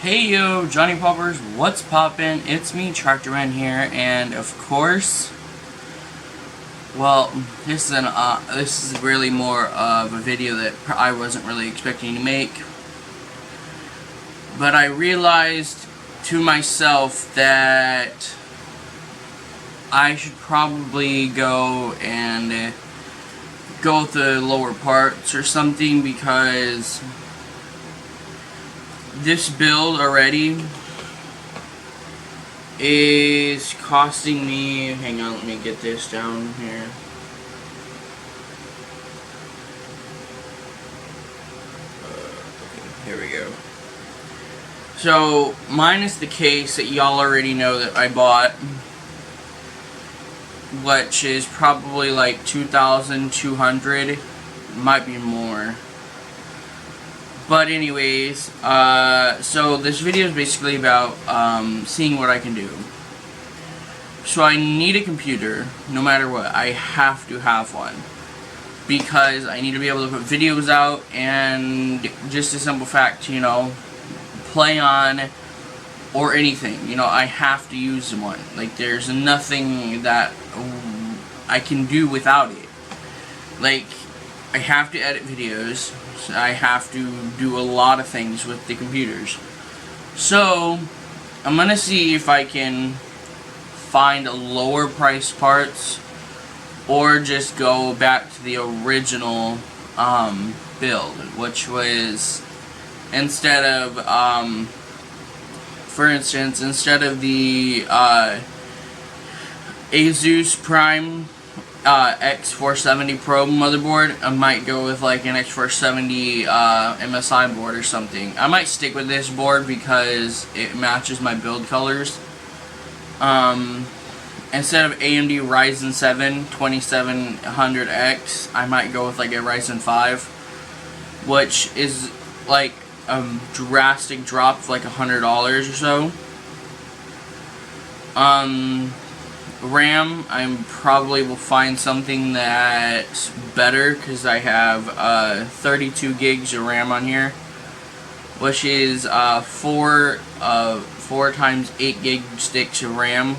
Hey yo, Johnny Poppers, what's poppin'? It's me, Tractor Man here, and of course, well, this is really more of a video that I wasn't really expecting to make, but I realized to myself that I should probably go and go with the lower parts or something, because this build already is costing me, hang on, let me get this down here. Okay, here we go. So, minus the case that y'all already know that I bought, which is probably like $2,200, might be more. But anyways, so this video is basically about seeing what I can do. So I need a computer, no matter what. I have to have one, because I need to be able to put videos out, and just a simple fact, you know, play on, or anything. You know, I have to use one. Like, there's nothing that I can do without it. Like, I have to edit videos. I have to do a lot of things with the computers. So, I'm gonna see if I can find lower price parts, or just go back to the original build, which was, instead of, for instance, instead of the Asus Prime X470 Pro motherboard, I might go with like an X470 MSI board or something. I might stick with this board because it matches my build colors. Instead of AMD Ryzen 7 2700X, I might go with like a Ryzen 5, which is like a drastic drop of like $100 or so. RAM, I probably will find something that's better, because I have 32 gigs of RAM on here, which is 4 times 8 gig sticks of RAM.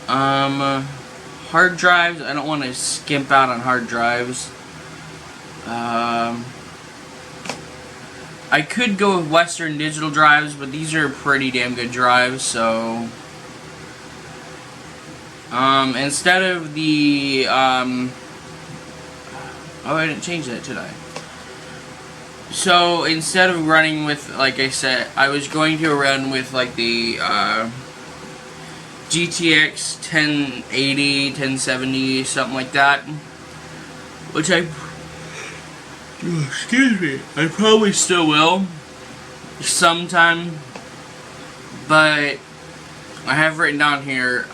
Hard drives, I don't want to skimp out on hard drives. I could go with Western Digital drives, but these are pretty damn good drives, so instead of the oh, I didn't change that, did I? So instead of running with, like I said, I was going to run with like the GTX 1080, 1070, something like that, which excuse me, I probably still will sometime, but I have written down here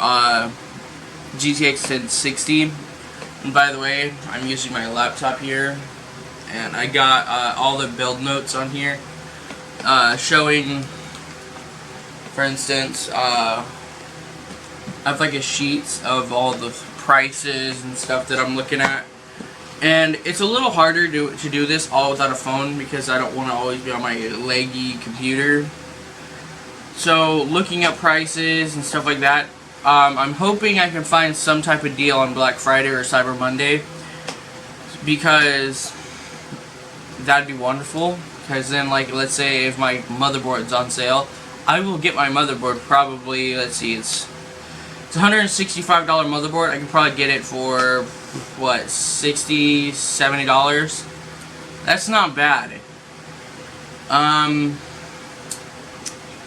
GTX 1060, and by the way, I'm using my laptop here, and I got all the build notes on here, showing, for instance, I have like a sheet of all the prices and stuff that I'm looking at. And it's a little harder to do this all without a phone, because I don't want to always be on my laggy computer. So, looking at prices and stuff like that, I'm hoping I can find some type of deal on Black Friday or Cyber Monday, because that'd be wonderful. Because then, like, let's say if my motherboard's on sale, I will get my motherboard probably, let's see, it's a $165 motherboard. I can probably get it for, what, $60, $70? That's not bad.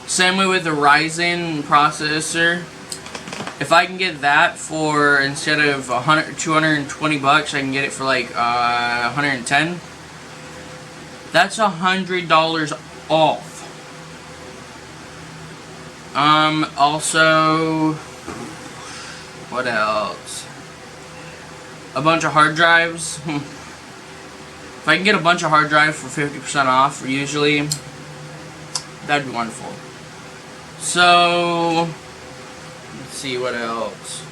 Same way with the Ryzen processor. If I can get that for, instead of 220 bucks, I can get it for like 110. That's $100 off. Also, what else? A bunch of hard drives. If I can get a bunch of hard drives for 50% off, usually, that'd be wonderful. So, let's see what else.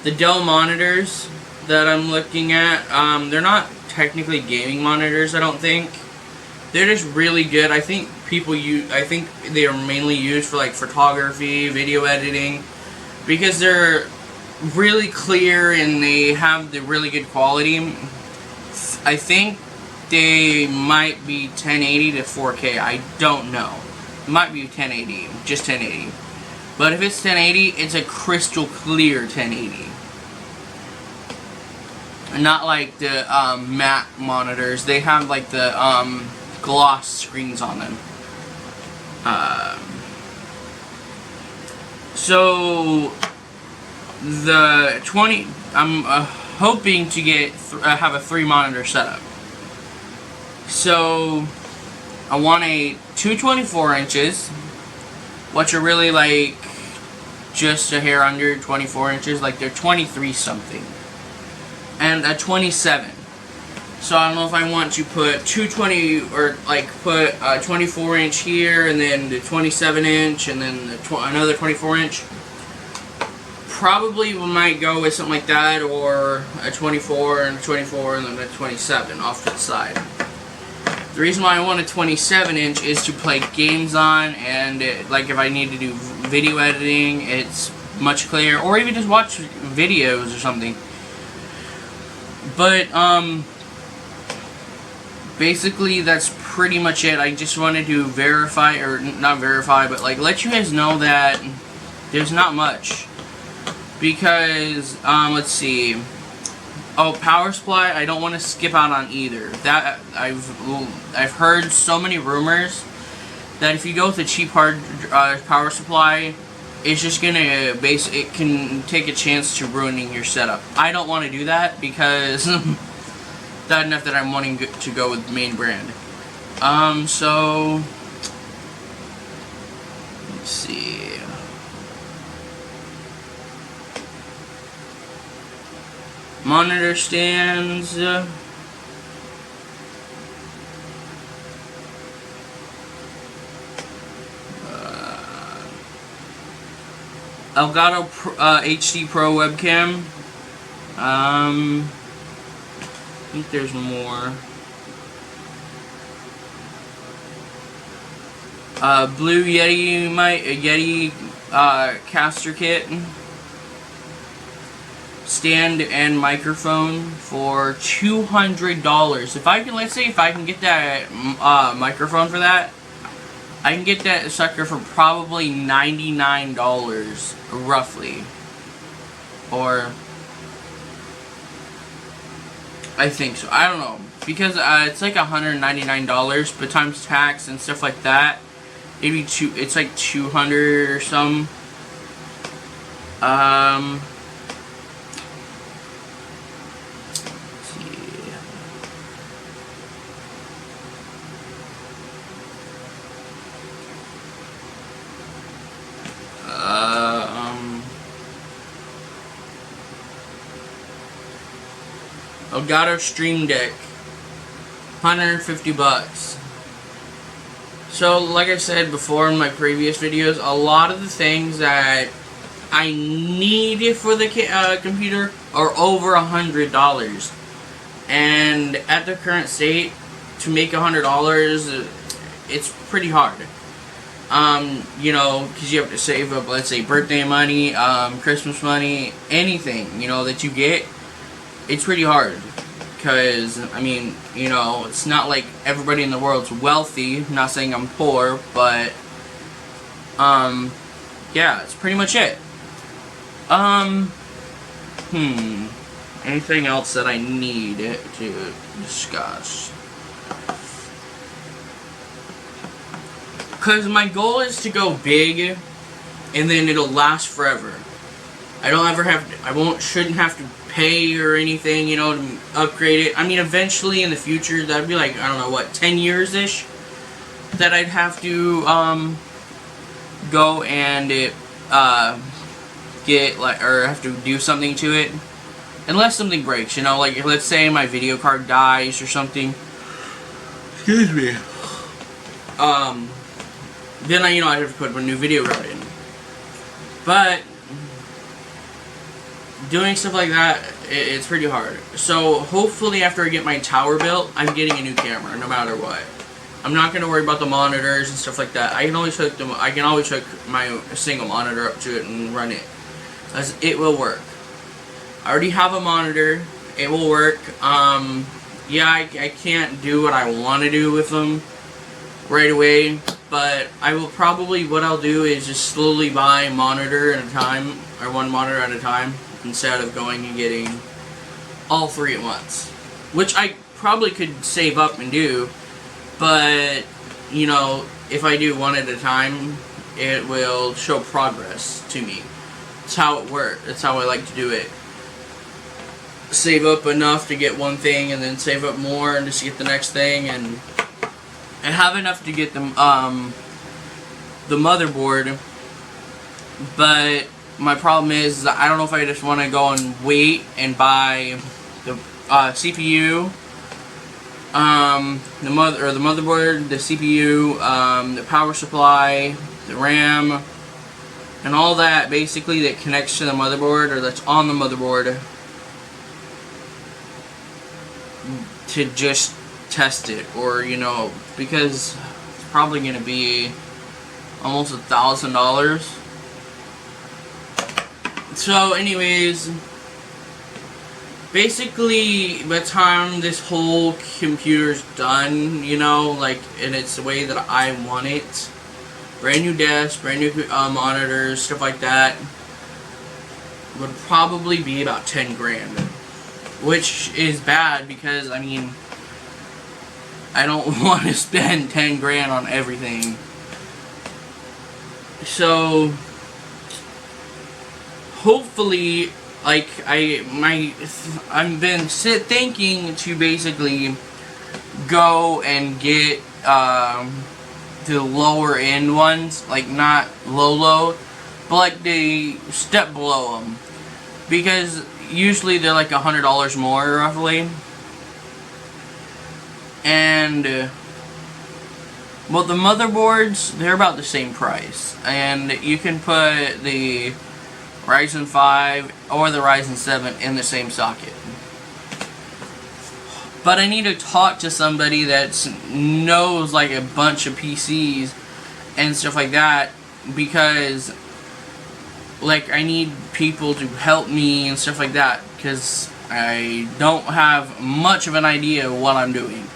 The Dell monitors, that I'm looking at. They're not technically gaming monitors, I don't think. They're just really good. I think they are mainly used for like photography, video editing, because they're really clear and they have the really good quality. I think they might be 1080 to 4K. I don't know. It might be 1080, just 1080. But if it's 1080, it's a crystal clear 1080. Not like the matte monitors. They have like the gloss screens on them. So the 20, I'm hoping to get have a 3 monitor setup. So I want a 224 inches, which are really like just a hair under 24 inches, like they're 23 something, and a 27. So I don't know if I want to put 220 or like put a 24 inch here and then the 27 inch and then another 24 inch. Probably we might go with something like that, or a 24 and a 24 and then a 27 off to the side. The reason why I want a 27 inch is to play games on, and like if I need to do video editing, it's much clearer, or even just watch videos or something. But basically that's pretty much it. I just wanted to verify, or not verify, but like let you guys know that there's not much, because let's see. Oh, power supply, I don't want to skip out on either. That I've heard so many rumors that if you go with a cheap hard power supply, it's just gonna it can take a chance to ruining your setup. I don't want to do that, because that enough that I'm wanting to go with main brand. So let's see. Monitor stands. Elgato HD Pro webcam. I think there's more. Blue Yeti caster kit. Stand and microphone for $200. If I can, let's say if I can get that microphone for that, I can get that sucker for probably $99 roughly, or I think so. I don't know, because it's like $199, but times tax and stuff like that, it's like 200 or some. Elgato Stream Deck, $150. So, like I said before in my previous videos, a lot of the things that I need for the computer are over $100, and at the current state, to make $100, it's pretty hard. You know, because you have to save up, let's say, birthday money, Christmas money, anything, you know, that you get. It's pretty hard, because, I mean, you know, it's not like everybody in the world's wealthy. I'm not saying I'm poor, but, yeah, that's pretty much it. Anything else that I need to discuss? Because my goal is to go big, and then it'll last forever. Shouldn't have to pay or anything, you know, to upgrade it. I mean, eventually in the future, that'd be like, I don't know, what, 10 years-ish, that I'd have to, go and get, like, or have to do something to it. Unless something breaks, you know, like, let's say my video card dies or something. Excuse me. Then I'd have to put a new video card in. But doing stuff like that, It's pretty hard. So hopefully after I get my tower built, I'm getting a new camera no matter what. I'm not gonna worry about the monitors and stuff like that. I can always hook my single monitor up to it and run it, as it will work. I already have a monitor. It will work. Yeah, I can't do what I want to do with them right away, but I will probably, what I'll do is just slowly buy a monitor at a time, or one monitor at a time, instead of going and getting all three at once, which I probably could save up and do, but you know, if I do one at a time, it will show progress to me. That's how it works. That's how I like to do it. Save up enough to get one thing, and then save up more and just get the next thing, and have enough to get the motherboard. But my problem is I don't know if I just want to go and wait and buy the CPU, the motherboard, the CPU, the power supply, the RAM, and all that basically that connects to the motherboard or that's on the motherboard, to just test it, or you know, because it's probably going to be almost $1,000. So anyways, basically by the time this whole computer's done, you know, like, and it's the way that I want it, brand new desk, brand new monitors, stuff like that, would probably be about 10 grand. Which is bad because, I mean, I don't want to spend 10 grand on everything. So, hopefully, like, I've been thinking to basically go and get the lower end ones, like not low, but like the step below them, because usually they're like $100 more roughly, and well, the motherboards, they're about the same price, and you can put the Ryzen 5 or the Ryzen 7 in the same socket. But I need to talk to somebody that knows like a bunch of PCs and stuff like that, because like I need people to help me and stuff like that, because I don't have much of an idea of what I'm doing.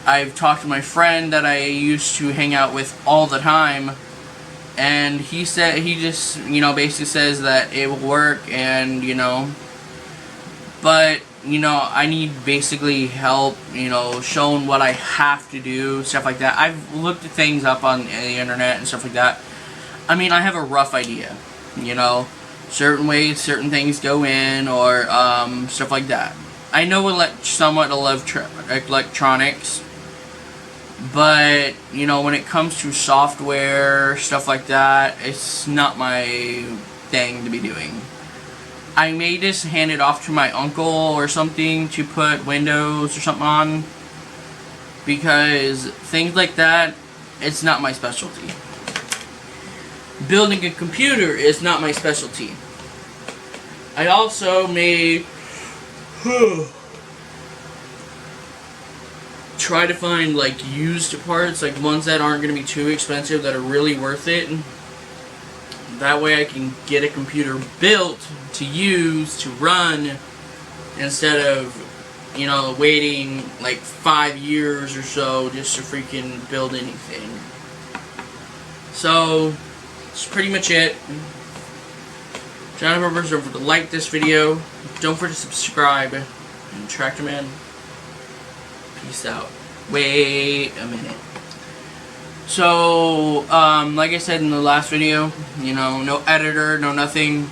I've talked to my friend that I used to hang out with all the time, and he said, he just, you know, basically says that it will work, and you know, but you know, I need basically help, you know, showing what I have to do, stuff like that. I've looked at things up on the internet and stuff like that. I mean, I have a rough idea, you know, certain ways certain things go in, or stuff like that. I know somewhat electronics, but you know, when it comes to software, stuff like that, it's not my thing to be doing. I may just hand it off to my uncle or something to put Windows or something on, because things like that, it's not my specialty. Building a computer is not my specialty. I also may try to find like used parts, like ones that aren't going to be too expensive, that are really worth it. That way I can get a computer built to use, to run, instead of, you know, waiting like 5 years or so just to freaking build anything. So, that's pretty much it. Don't forget to like this video. Don't forget to subscribe. And Tractor Man, peace out. Wait a minute. So, like I said in the last video, you know, no editor, no nothing,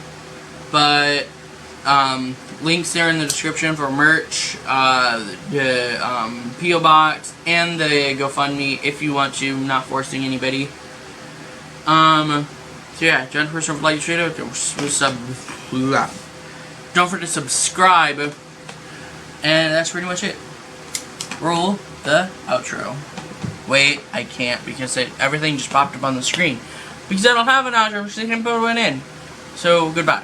but links there in the description for merch, the P.O. Box, and the GoFundMe if you want to, not forcing anybody. So yeah, Jennifer from like this video, don't forget to subscribe, and that's pretty much it. Roll the outro. Wait, I can't, because everything just popped up on the screen. Because I don't have an outro, so I can put one in. So, goodbye.